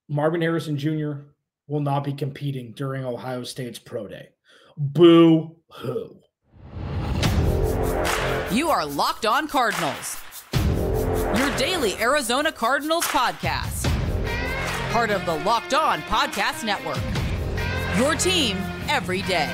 Marvin Harrison Jr. will not be competing during Ohio State's pro day. Boo-hoo. You are Locked On Cardinals, your daily Arizona Cardinals podcast. Part of the Locked On Podcast Network, your team every day.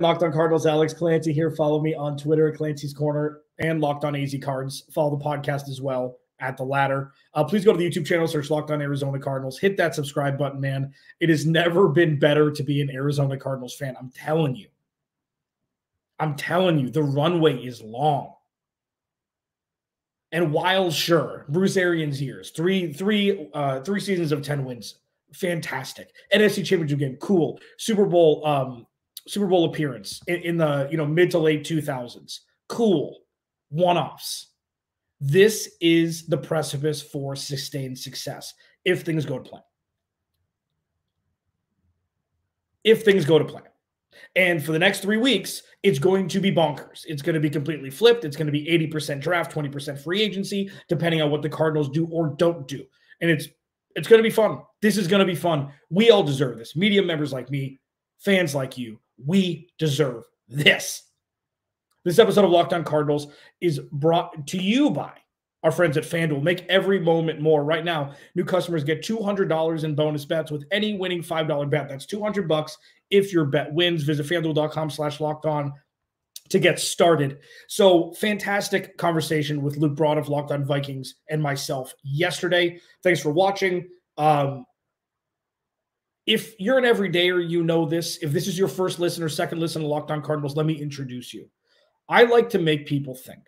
Locked On Cardinals, Alex Clancy here. Follow me on Twitter at Clancy's Corner and Locked On AZ Cards. Follow the podcast as well at the latter. Please go to the YouTube channel, search Locked On Arizona Cardinals. Hit that subscribe button, man. It has never been better to be an Arizona Cardinals fan. I'm telling you, the runway is long. And while sure, Bruce Arians' years, three seasons of 10 wins, fantastic. NFC Championship game, cool. Super Bowl appearance in the mid to late 2000s, cool. One-offs. This is the precipice for sustained success if things go to plan. And for the next 3 weeks, it's going to be bonkers. It's going to be completely flipped. It's going to be 80% draft, 20% free agency, depending on what the Cardinals do or don't do. And it's going to be fun. This is going to be fun. We all deserve this. Media members like me, fans like you, we deserve this. This episode of Locked On Cardinals is brought to you by our friends at FanDuel. Make every moment more. Right now, new customers get $200 in bonus bets with any winning $5 bet. That's $200 if your bet wins. Visit FanDuel.com/LockedOn to get started. So, fantastic conversation with Luke Broad of Locked On Vikings and myself yesterday. Thanks for watching. If you're an everydayer, you know this. If this is your first listen or second listen to Locked On Cardinals, let me introduce you. I like to make people think.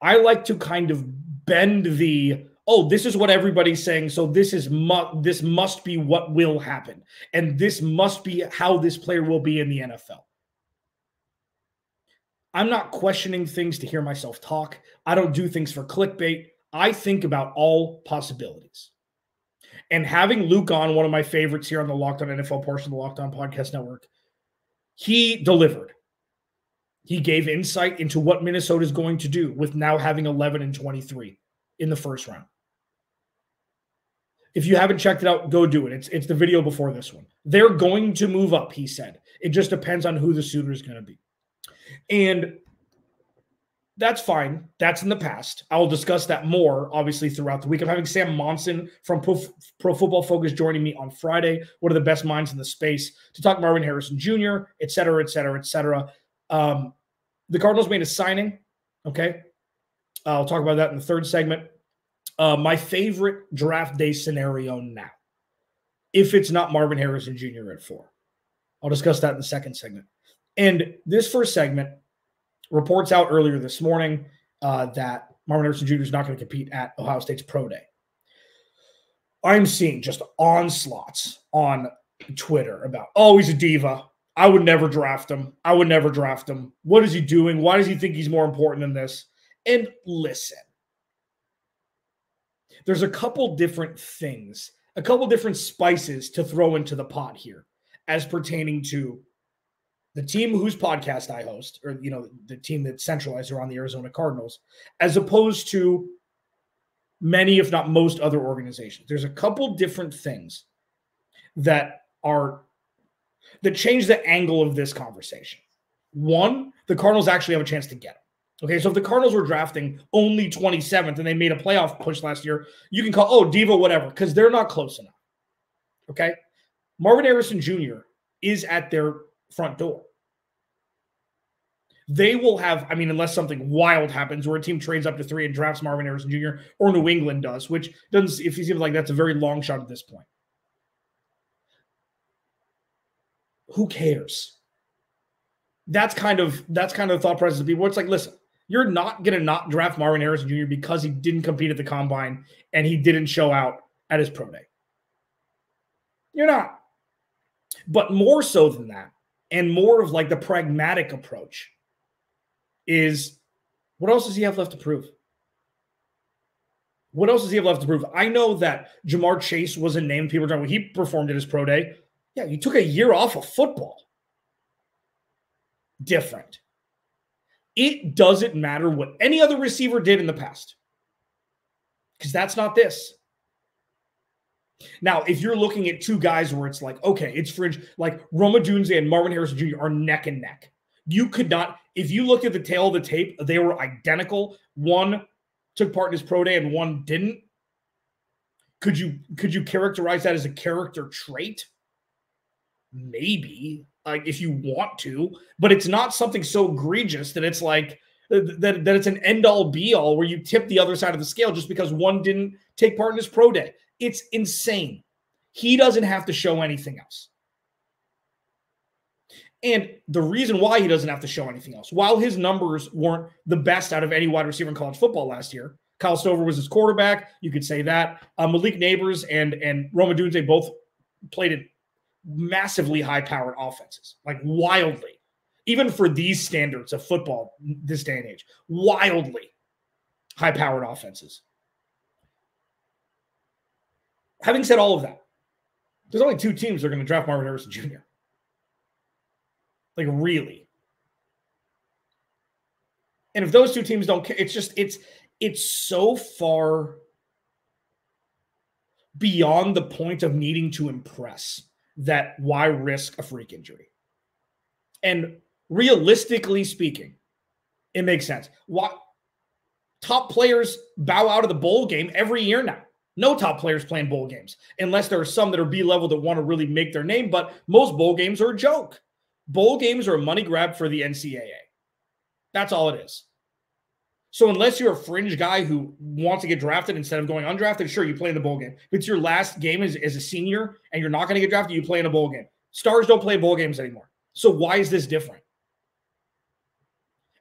I like to kind of bend this is what everybody's saying, so this must be what will happen. And this must be how this player will be in the NFL. I'm not questioning things to hear myself talk. I don't do things for clickbait. I think about all possibilities. And having Luke on, one of my favorites here on the Locked On NFL portion of the Locked On Podcast Network, he delivered. He gave insight into what Minnesota is going to do with now having 11-23 in the first round. If you haven't checked it out, go do it. It's the video before this one. They're going to move up, he said. It just depends on who the suitor is going to be. And that's fine. That's in the past. I will discuss that more, obviously, throughout the week. I'm having Sam Monson from Pro Football Focus joining me on Friday, one of the best minds in the space, to talk Marvin Harrison Jr., et cetera, et cetera, et cetera. The Cardinals made a signing, okay? I'll talk about that in the third segment. My favorite draft day scenario now, if it's not Marvin Harrison Jr. at 4. I'll discuss that in the second segment. And this first segment, reports out earlier this morning that Marvin Harrison Jr. is not going to compete at Ohio State's pro day. I'm seeing just onslaughts on Twitter about, he's a diva. I would never draft him. What is he doing? Why does he think he's more important than this? And listen, there's a couple different things, a couple different spices to throw into the pot here as pertaining to the team whose podcast I host, or, the team that's centralized around the Arizona Cardinals, as opposed to many, if not most, other organizations. There's a couple different things that change the angle of this conversation. One, the Cardinals actually have a chance to get him. Okay, so if the Cardinals were drafting only 27th and they made a playoff push last year, you can call, diva, whatever, because they're not close enough. Okay? Marvin Harrison Jr. is at their front door. They will have, unless something wild happens where a team trades up to 3 and drafts Marvin Harrison Jr., or New England does, which doesn't, if he seems like that's a very long shot at this point. Who cares? That's kind of the thought process of people. It's like, listen, you're not going to not draft Marvin Harrison Jr. because he didn't compete at the combine and he didn't show out at his pro day. You're not. But more so than that, and more of like the pragmatic approach is, what else does he have left to prove? What else does he have left to prove? I know that Jamar Chase was a name people were talking about. He performed at his pro day. Yeah, you took a year off of football. Different. It doesn't matter what any other receiver did in the past, because that's not this. Now, if you're looking at two guys where it's like, okay, it's fringe, like Roma Odunze and Marvin Harrison Jr. are neck and neck. You could not, if you look at the tail of the tape, they were identical. One took part in his pro day and one didn't. Could you characterize that as a character trait? Maybe, like if you want to, but it's not something so egregious that it's like that it's an end-all be-all where you tip the other side of the scale just because one didn't take part in his pro day. It's insane. He doesn't have to show anything else. And the reason why he doesn't have to show anything else, while his numbers weren't the best out of any wide receiver in college football last year, Kyle Stover was his quarterback. You could say that. Malik Neighbors and Roma Odunze both played in massively high-powered offenses, like wildly. Even for these standards of football this day and age, wildly high-powered offenses. Having said all of that, there's only two teams that are going to draft Marvin Harrison Jr. Like, really. And if those two teams don't care, it's so far beyond the point of needing to impress that why risk a freak injury? And realistically speaking, it makes sense. Why top players bow out of the bowl game every year now? No top players playing bowl games, unless there are some that are B-level that want to really make their name, but most bowl games are a joke. Bowl games are a money grab for the NCAA. That's all it is. So unless you're a fringe guy who wants to get drafted instead of going undrafted, sure, you play in the bowl game. If it's your last game as a senior and you're not going to get drafted, you play in a bowl game. Stars don't play bowl games anymore. So why is this different?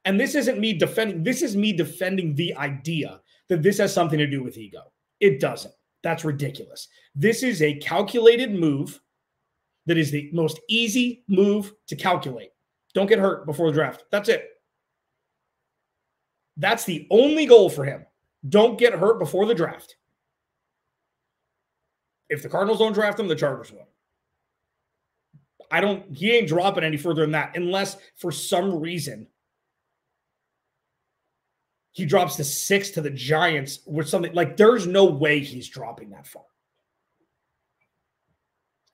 And this isn't me defending. This is me defending the idea that this has something to do with ego. It doesn't. That's ridiculous. This is a calculated move that is the most easy move to calculate. Don't get hurt before the draft. That's it. That's the only goal for him. Don't get hurt before the draft. If the Cardinals don't draft him, the Chargers will. He ain't dropping any further than that unless for some reason he drops to 6 to the Giants with something like there's no way he's dropping that far.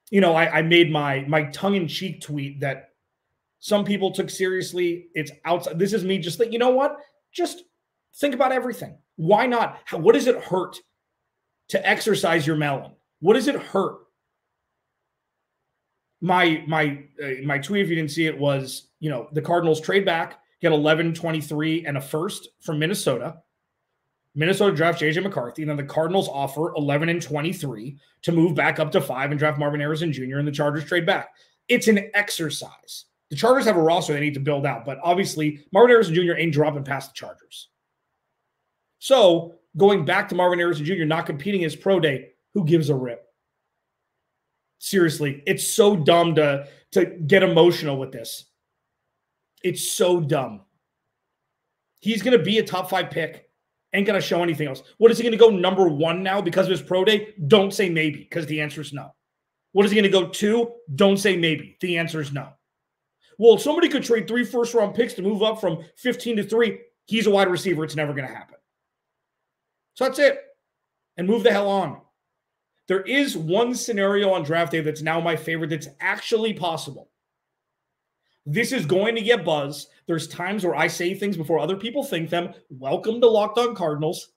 You know, I made my tongue-in-cheek tweet that some people took seriously. It's outside. This is me just like, you know what? Just think about everything. Why not? What does it hurt to exercise your melon? What does it hurt? My tweet, if you didn't see it, was, you know, the Cardinals trade back, get 11, 23, and a first from Minnesota. Minnesota drafts J.J. McCarthy, and then the Cardinals offer 11 and 23 to move back up to 5 and draft Marvin Harrison Jr., and the Chargers trade back. It's an exercise. The Chargers have a roster they need to build out, but obviously Marvin Harrison Jr. ain't dropping past the Chargers. So going back to Marvin Harrison Jr. not competing his pro day, who gives a rip? Seriously, it's so dumb to get emotional with this. It's so dumb. He's going to be a top 5 pick. Ain't going to show anything else. What is he going to go number 1 now because of his pro day? Don't say maybe, because the answer is no. What is he going to go 2? Don't say maybe. The answer is no. Well, if somebody could trade 3 first-round picks to move up from 15 to 3, he's a wide receiver. It's never going to happen. So that's it. And move the hell on. There is one scenario on draft day that's now my favorite that's actually possible. This is going to get buzz. There's times where I say things before other people think them. Welcome to Locked On Cardinals.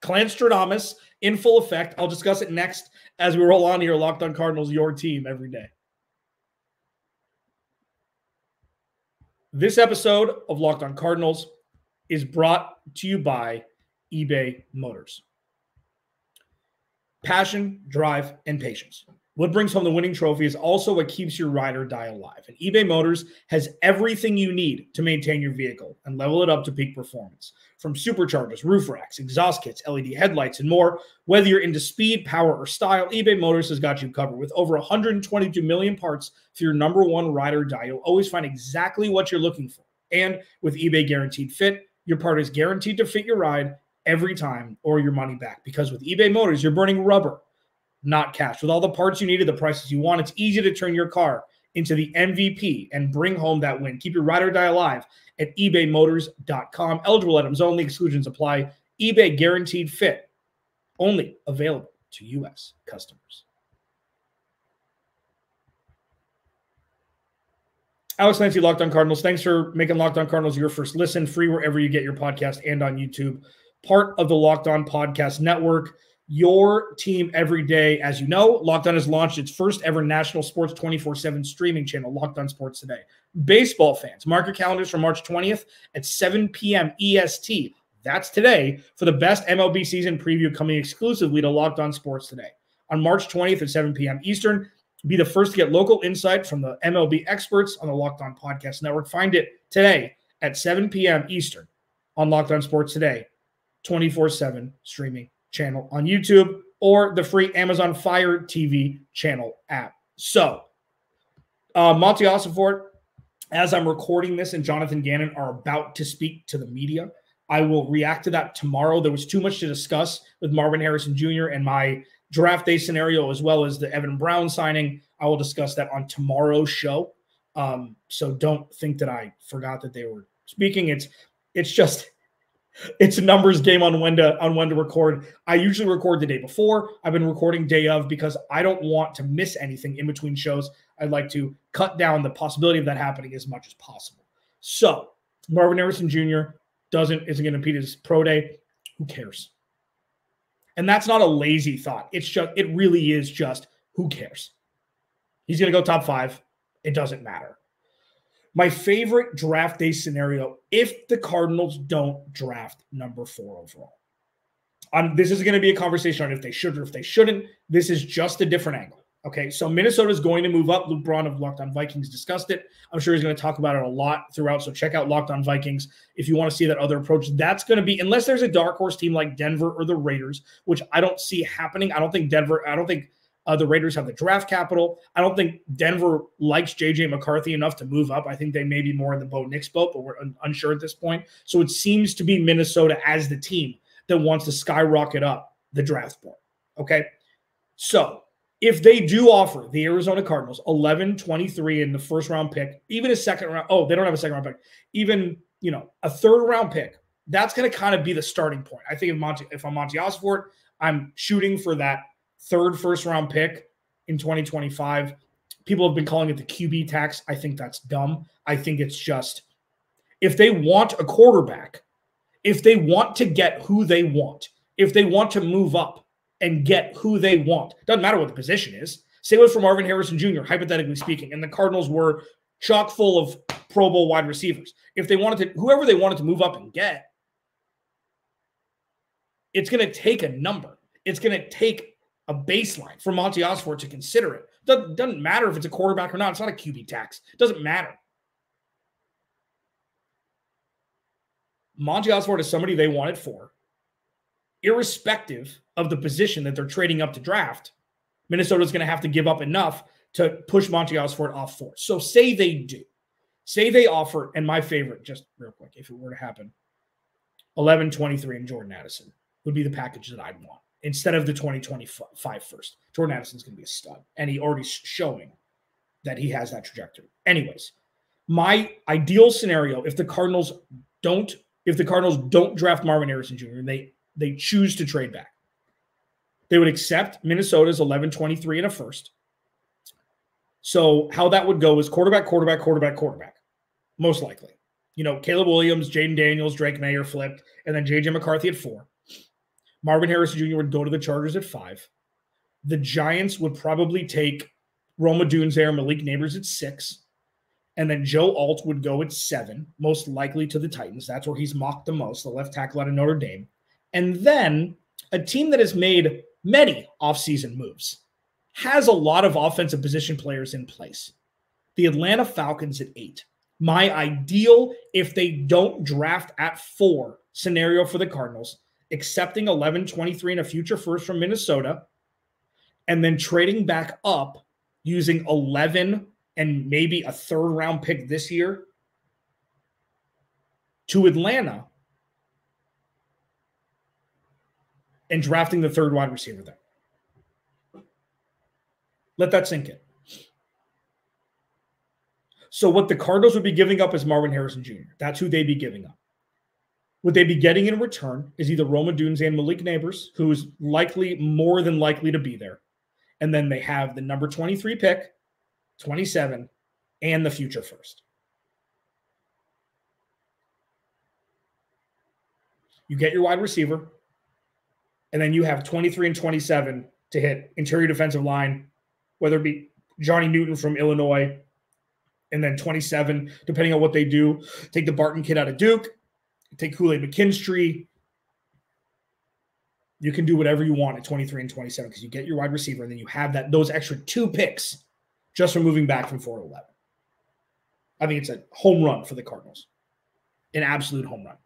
Clanstradamus in full effect. I'll discuss it next as we roll on here. Locked On Cardinals, your team every day. This episode of Locked On Cardinals is brought to you by eBay Motors. Passion, drive, and patience. What brings home the winning trophy is also what keeps your ride or die alive. And eBay Motors has everything you need to maintain your vehicle and level it up to peak performance. From superchargers, roof racks, exhaust kits, LED headlights, and more. Whether you're into speed, power, or style, eBay Motors has got you covered. With over 122 million parts for your number one ride or die, you'll always find exactly what you're looking for. And with eBay Guaranteed Fit, your part is guaranteed to fit your ride every time or your money back. Because with eBay Motors, you're burning rubber, not cash. With all the parts you need at the prices you want, it's easy to turn your car into the MVP and bring home that win. Keep your ride or die alive at ebaymotors.com. Eligible items only. Exclusions apply. eBay guaranteed fit. Only available to U.S. customers. Alex Clancy, Locked On Cardinals. Thanks for making Locked On Cardinals your first listen. Free wherever you get your podcast and on YouTube. Part of the Locked On Podcast Network. Your team every day. As you know, Locked On has launched its first ever national sports 24/7 streaming channel, Locked On Sports Today. Baseball fans, mark your calendars for March 20th at 7 p.m. EST. That's today for the best MLB season preview coming exclusively to Locked On Sports Today. On March 20th at 7 p.m. Eastern, be the first to get local insight from the MLB experts on the Locked On Podcast Network. Find it today at 7 p.m. Eastern on Locked On Sports Today, 24/7 streaming channel on YouTube or the free Amazon Fire TV channel app. So, Monty Ossenfort, as I'm recording this, and Jonathan Gannon are about to speak to the media. I will react to that tomorrow. There was too much to discuss with Marvin Harrison Jr. and my draft day scenario, as well as the Evan Brown signing. I will discuss that on tomorrow's show. So don't think that I forgot that they were speaking. It's a numbers game on when to record. I usually record the day before. I've been recording day of because I don't want to miss anything in between shows. I'd like to cut down the possibility of that happening as much as possible. So Marvin Harrison Jr. isn't going to impede his pro day. Who cares? And that's not a lazy thought. It really is just, who cares? He's going to go top 5. It doesn't matter. My favorite draft day scenario, if the Cardinals don't draft number 4 overall. This is going to be a conversation on if they should or if they shouldn't. This is just a different angle. Okay, so Minnesota is going to move up. Luke Braun of Locked On Vikings discussed it. I'm sure he's going to talk about it a lot throughout. So check out Locked On Vikings if you want to see that other approach. That's going to be, unless there's a dark horse team like Denver or the Raiders, which I don't see happening. I don't think the Raiders have the draft capital. I don't think Denver likes J.J. McCarthy enough to move up. I think they may be more in the Bo Nix boat, but we're unsure at this point. So it seems to be Minnesota as the team that wants to skyrocket up the draft board. Okay, so if they do offer the Arizona Cardinals 11-23 in the first round pick, even a second round, they don't have a second round pick, even a third round pick, that's going to kind of be the starting point. I think if I'm Monty Ossenfort, I'm shooting for that third first round pick in 2025. People have been calling it the QB tax. I think that's dumb. I think it's just, if they want a quarterback, if they want to get who they want, if they want to move up and get who they want, doesn't matter what the position is. Say it for Marvin Harrison Jr., hypothetically speaking, and the Cardinals were chock full of Pro Bowl wide receivers. If they wanted to, whoever they wanted to move up and get, it's going to take a number. It's going to take a baseline for Monty Ossenfort to consider it. Doesn't matter if it's a quarterback or not. It's not a QB tax. It doesn't matter. Monty Ossenfort is somebody they wanted for. Irrespective of the position that they're trading up to draft, Minnesota's going to have to give up enough to push Monty Ossenfort off 4. So say they do. Say they offer, and my favorite, just real quick, if it were to happen, 11-23 and Jordan Addison would be the package that I'd want instead of the 2025 first. Jordan Addison's going to be a stud, and he already showing that he has that trajectory. Anyways, my ideal scenario, if the Cardinals don't draft Marvin Harrison Jr. and they choose to trade back, they would accept Minnesota's 11-23 and a first. So how that would go is quarterback, most likely. Caleb Williams, Jaden Daniels, Drake Mayer flipped, and then J.J. McCarthy at 4. Marvin Harrison Jr. would go to the Chargers at 5. The Giants would probably take Rome Odunze, Malik Neighbors at 6. And then Joe Alt would go at 7, most likely to the Titans. That's where he's mocked the most, the left tackle out of Notre Dame. And then a team that has made many offseason moves has a lot of offensive position players in place. The Atlanta Falcons at 8. My ideal, if they don't draft at 4 scenario for the Cardinals, accepting 11-23 and a future first from Minnesota, and then trading back up using 11 and maybe a third round pick this year to Atlanta and drafting the third wide receiver there. Let that sink in. So what the Cardinals would be giving up is Marvin Harrison Jr. That's who they'd be giving up. What they'd be getting in return is either Rome Odunze and Malik Neighbors, who's more than likely to be there. And then they have the number 23 pick, 27, and the future first. You get your wide receiver, and then you have 23 and 27 to hit interior defensive line, whether it be Johnny Newton from Illinois, and then 27, depending on what they do, take the Barton kid out of Duke, take Kool-Aid McKinstry. You can do whatever you want at 23 and 27 because you get your wide receiver, and then you have those extra 2 picks just from moving back from 4 to 11. I think it's a home run for the Cardinals, an absolute home run.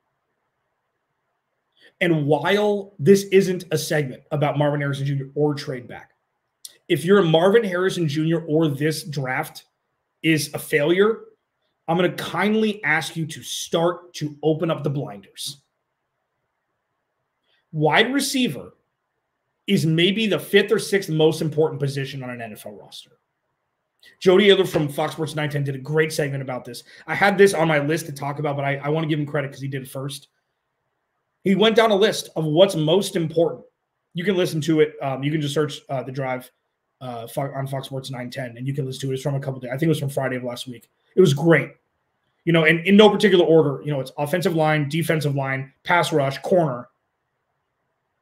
And while this isn't a segment about Marvin Harrison Jr. or trade back, if you're a Marvin Harrison Jr. or this draft is a failure, I'm going to kindly ask you to start to open up the blinders. Wide receiver is maybe the 5th or 6th most important position on an NFL roster. Jody Ayler from Fox Sports 910 did a great segment about this. I had this on my list to talk about, but I want to give him credit because he did it first. He went down a list of what's most important. You can listen to it. You can just search The Drive on Fox Sports 910, and you can listen to it. It's from a couple of days. I think it was from Friday of last week. It was great. And in no particular order, it's offensive line, defensive line, pass rush, corner,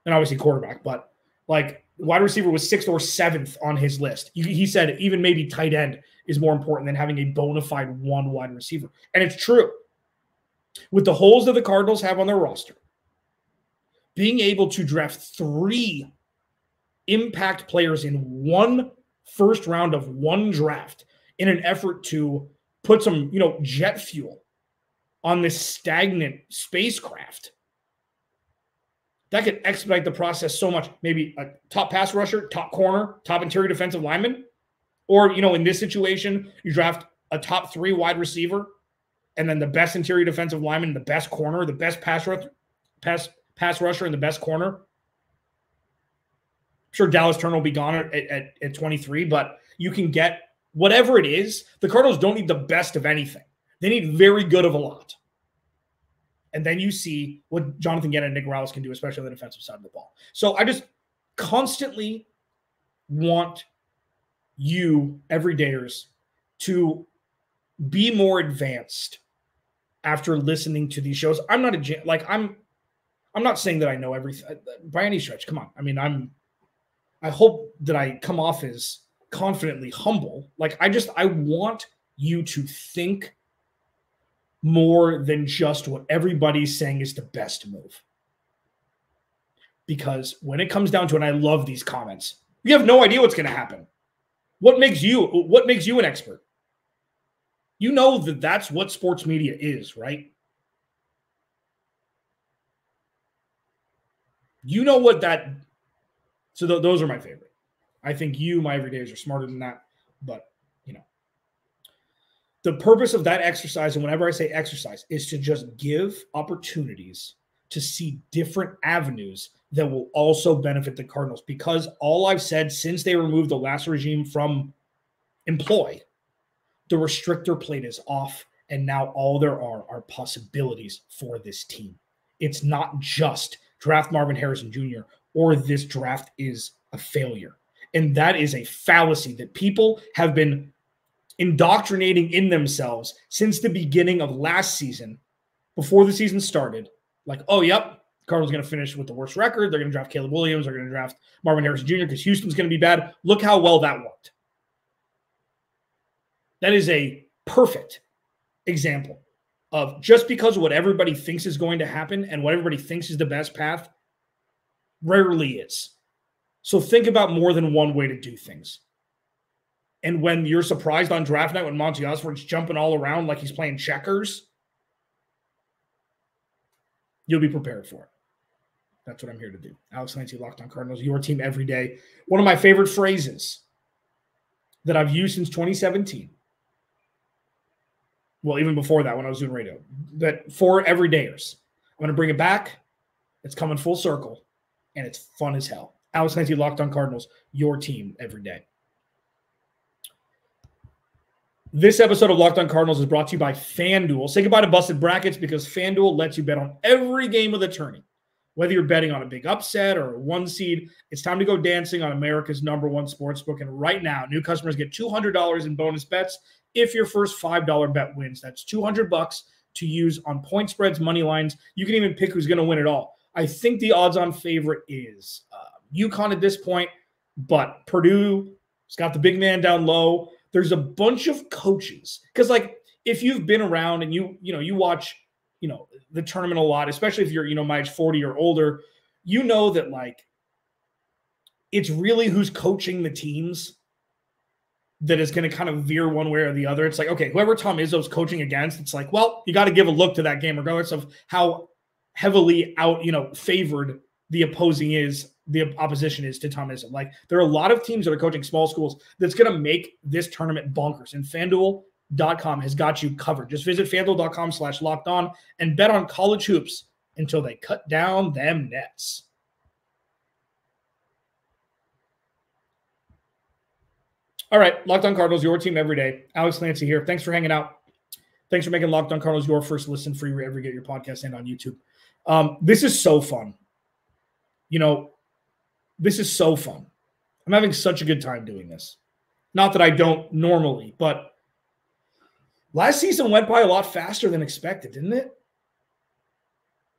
and obviously quarterback. But wide receiver was 6th or 7th on his list. He said even maybe tight end is more important than having a bona fide one wide receiver. And it's true. With the holes that the Cardinals have on their roster, being able to draft 3 impact players in one first round of one draft in an effort to put some, jet fuel on this stagnant spacecraft, that could expedite the process so much. Maybe a top pass rusher, top corner, top interior defensive lineman. Or, in this situation, you draft a top 3 wide receiver and then the best interior defensive lineman, the best corner, the best pass rusher, and the best corner. I'm sure Dallas Turner will be gone at 23, but you can get whatever it is. The Cardinals don't need the best of anything. They need very good of a lot. And then you see what Jonathan Gannon and Nick Rallis can do, especially on the defensive side of the ball. So I just constantly want you, everydayers, to be more advanced after listening to these shows. I'm not saying that I know everything by any stretch. Come on. I mean, I hope that I come off as confidently humble. I want you to think more than just what everybody's saying is the best move. Because when it comes down to it, and I love these comments, you have no idea what's going to happen. What makes you an expert? You know that's what sports media is, right? You know what that – so those are my favorite. I think you, my everydayers, are smarter than that. But, the purpose of that exercise, and whenever I say exercise, is to just give opportunities to see different avenues that will also benefit the Cardinals. Because all I've said since they removed the last regime from employ, the restrictor plate is off, and now all there are possibilities for this team. It's not just draft Marvin Harrison Jr. or this draft is a failure. And that is a fallacy that people have been indoctrinating in themselves since the beginning of last season, before the season started. Oh, yep, Cardinals are going to finish with the worst record. They're going to draft Caleb Williams. They're going to draft Marvin Harrison Jr. because Houston's going to be bad. Look how well that worked. That is a perfect example of just because what everybody thinks is going to happen and what everybody thinks is the best path rarely is. So think about more than one way to do things. And when you're surprised on draft night when Monty Osborne's jumping all around like he's playing checkers, you'll be prepared for it. That's what I'm here to do. Alex Clancy, Locked On Cardinals, your team every day. One of my favorite phrases that I've used since 2017. Well, even before that, when I was doing radio. But for everydayers, I'm going to bring it back. It's coming full circle, and it's fun as hell. Alex Clancy, Locked On Cardinals, your team every day. This episode of Locked On Cardinals is brought to you by FanDuel. Say goodbye to busted brackets because FanDuel lets you bet on every game of the tourney. Whether you're betting on a big upset or a one seed, it's time to go dancing on America's #1 sportsbook. And right now, new customers get $200 in bonus bets if your first $5 bet wins. That's $200 to use on point spreads, money lines. You can even pick who's going to win it all. I think the odds-on favorite is UConn at this point, but Purdue's got the big man down low. There's a bunch of coaches because, like, if you've been around and you watch, the tournament a lot, especially if you're, my age 40 or older, that like it's really who's coaching the teams that is going to kind of veer one way or the other. It's like, okay, whoever Tom Izzo's coaching against, it's like, well, you got to give a look to that game regardless of how heavily favored the opposition is to Tom Izzo. Like, there are a lot of teams that are coaching small schools that's going to make this tournament bonkers. And FanDuel.com has got you covered. Just visit FanDuel.com/lockedon and bet on college hoops until they cut down them nets. All right, Locked On Cardinals, your team every day. Alex Clancy here. Thanks for hanging out. Thanks for making Locked On Cardinals your first listen free wherever you get your podcast and on YouTube. This is so fun. This is so fun. I'm having such a good time doing this. Not that I don't normally, but last season went by a lot faster than expected, didn't it?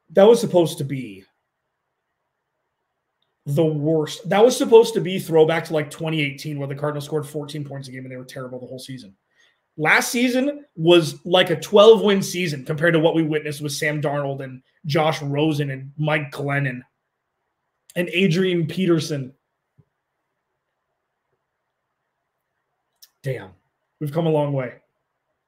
That was supposed to be the worst. That was supposed to be throwback to like 2018 where the Cardinals scored 14 points a game and they were terrible the whole season. Last season was like a 12-win season compared to what we witnessed with Sam Darnold and Josh Rosen and Mike Glennon and Adrian Peterson. Damn, we've come a long way.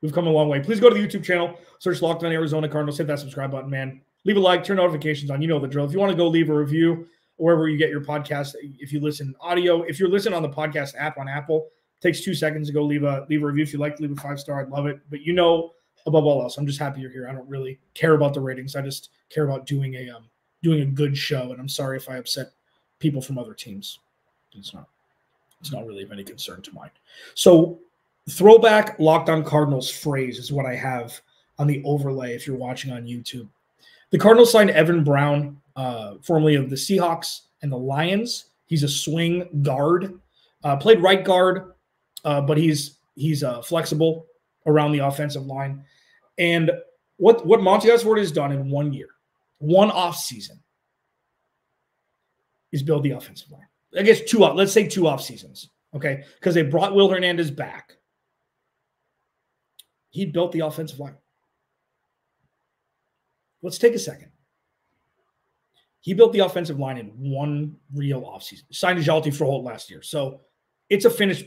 We've come a long way. Please go to the YouTube channel, search Locked On Arizona Cardinals, hit that subscribe button, man. Leave a like, turn notifications on. You know the drill. If you want to go leave a review wherever you get your podcast, if you listen audio, if you're listening on the podcast app on Apple, it takes 2 seconds to go leave a review. If you like to leave a 5-star, I'd love it. But above all else, I'm just happy you're here. I don't really care about the ratings. I just care about doing a good show. And I'm sorry if I upset people from other teams. It's not really of any concern to mine. So, throwback Locked On Cardinals phrase is what I have on the overlay if you're watching on YouTube. The Cardinals signed Evan Brown, formerly of the Seahawks and the Lions. He's a swing guard, played right guard, but he's flexible around the offensive line. And what Monty Osborne has done in 1 year, one off season, is build the offensive line. I guess let's say 2 off seasons, okay? Because they brought Will Hernandez back. He built the offensive line. Let's take a second. He built the offensive line in one real offseason. Signed Jalti for Holt last year. So it's a finished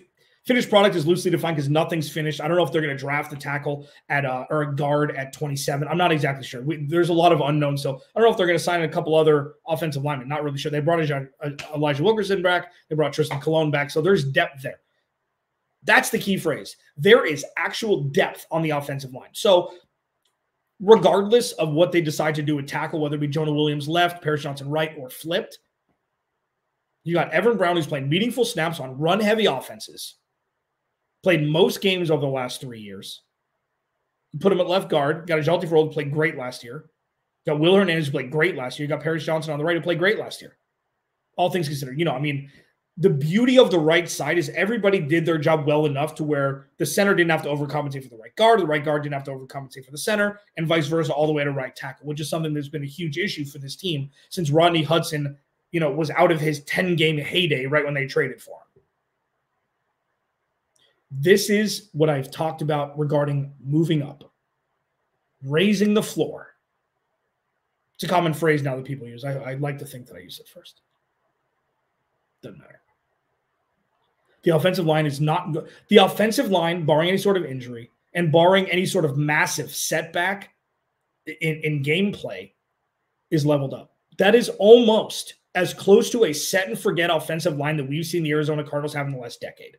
product is loosely defined because nothing's finished. I don't know if they're going to draft a tackle or a guard at 27. I'm not exactly sure. There's a lot of unknowns. So I don't know if they're going to sign a couple other offensive linemen. Not really sure. They brought Elijah Wilkerson back. They brought Tristan Colon back. So there's depth there. That's the key phrase. There is actual depth on the offensive line. So regardless of what they decide to do with tackle, whether it be Jonah Williams left, Paris Johnson right, or flipped, you got Evan Brown, who's played meaningful snaps on run-heavy offenses, played most games over the last 3 years. You put him at left guard. Got a Jalti Ferrell who played great last year. You got Will Hernandez who played great last year. You got Paris Johnson on the right who played great last year. All things considered. The beauty of the right side is everybody did their job well enough to where the center didn't have to overcompensate for the right guard didn't have to overcompensate for the center, and vice versa all the way to right tackle, which is something that's been a huge issue for this team since Rodney Hudson, was out of his 10-game heyday right when they traded for him. This is what I've talked about regarding moving up, raising the floor. It's a common phrase now that people use. I like to think that I used it first. Doesn't matter. The offensive line is not good. The offensive line, barring any sort of injury and barring any sort of massive setback in gameplay, is leveled up. That is almost as close to a set and forget offensive line that we've seen the Arizona Cardinals have in the last decade,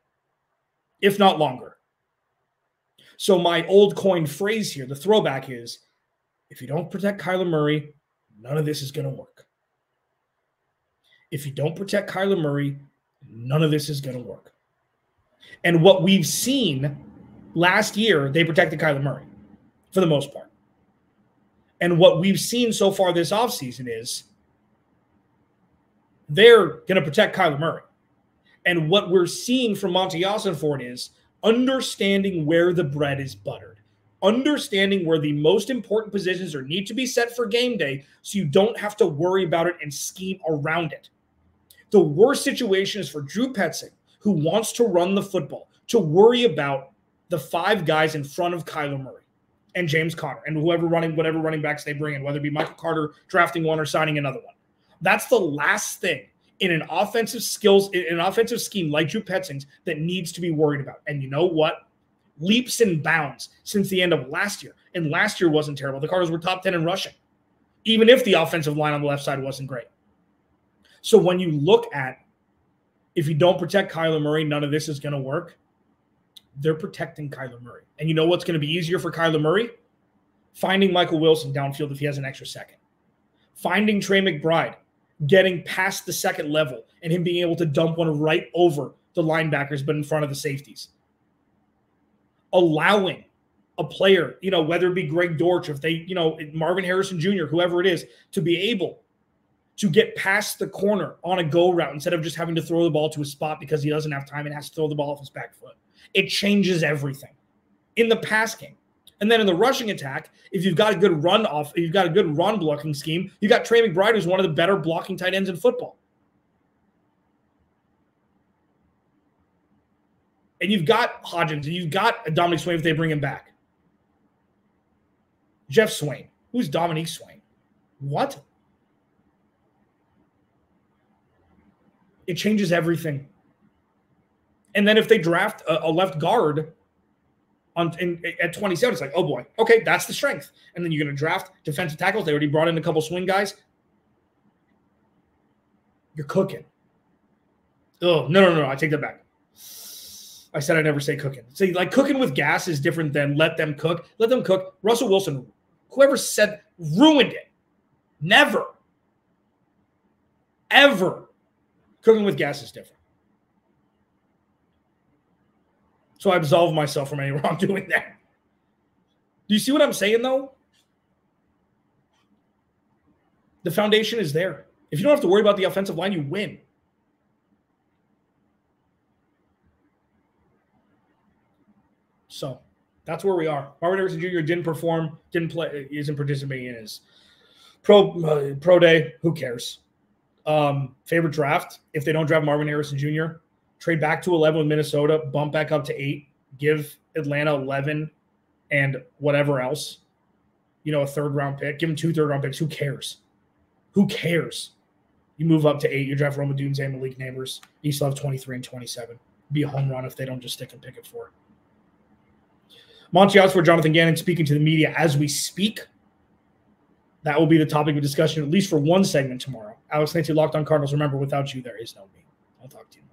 if not longer. So my old coin phrase here, the throwback is, if you don't protect Kyler Murray, none of this is going to work. If you don't protect Kyler Murray, none of this is going to work. And what we've seen Last year, they protected Kyler Murray for the most part. And what we've seen so far this offseason is they're going to protect Kyler Murray. And what we're seeing from Monty Ossenfort is understanding where the bread is buttered, understanding where the most important positions need to be set for game day so you don't have to worry about it and scheme around it. The worst situation is for Drew Petzing, who wants to run the football, to worry about the 5 guys in front of Kyler Murray and James Conner and whatever running backs they bring in, whether it be Michael Carter drafting one or signing another one. That's the last thing in an offensive scheme like Drew Petzing's that needs to be worried about. And you know what? Leaps and bounds since the end of last year. And last year wasn't terrible. The Cardinals were top 10 in rushing, even if the offensive line on the left side wasn't great. So when you look at, if you don't protect Kyler Murray, none of this is going to work. They're protecting Kyler Murray. And you know what's going to be easier for Kyler Murray? Finding Michael Wilson downfield if he has an extra second. Finding Trey McBride, getting past the second level, and him being able to dump one right over the linebackers but in front of the safeties. Allowing a player, whether it be Greg Dortch, if they, Marvin Harrison Jr., whoever it is, to be able to get past the corner on a go route instead of just having to throw the ball to a spot because he doesn't have time and has to throw the ball off his back foot. It changes everything in the pass game. And then in the rushing attack, if you've got a good run blocking scheme, you've got Trey McBride, who's one of the better blocking tight ends in football. And you've got Hodgins, and you've got Dominique Swain if they bring him back. Jeff Swain. Who's Dominique Swain? What? It changes everything. And then if they draft a left guard at 27, it's like, oh boy, okay, that's the strength. And then you're going to draft defensive tackles. They already brought in a couple swing guys. You're cooking. Oh, no, I take that back. I said I'd never say cooking. See, like cooking with gas is different than let them cook. Let them cook. Russell Wilson, whoever said, ruined it. Never. Ever. Cooking with gas is different. So I absolve myself from any wrongdoing there. Do you see what I'm saying, though? The foundation is there. If you don't have to worry about the offensive line, you win. So that's where we are. Marvin Harrison Jr. didn't perform, didn't play, isn't participating in his pro day. Who cares? Favorite draft, if they don't draft Marvin Harrison Jr., trade back to 11 with Minnesota, bump back up to 8, give Atlanta 11 and whatever else, a third-round pick. Give them 2 third-round picks. Who cares? Who cares? You move up to 8, you draft Roma Dunes and Malik Neighbors. You still have 23 and 27. Be a home run if they don't just stick and pick it for. Monty Ossenfort, Jonathan Gannon speaking to the media as we speak. That will be the topic of discussion, at least for one segment tomorrow. Alex Clancy, Locked On Cardinals. Remember, without you, there is no me. I'll talk to you.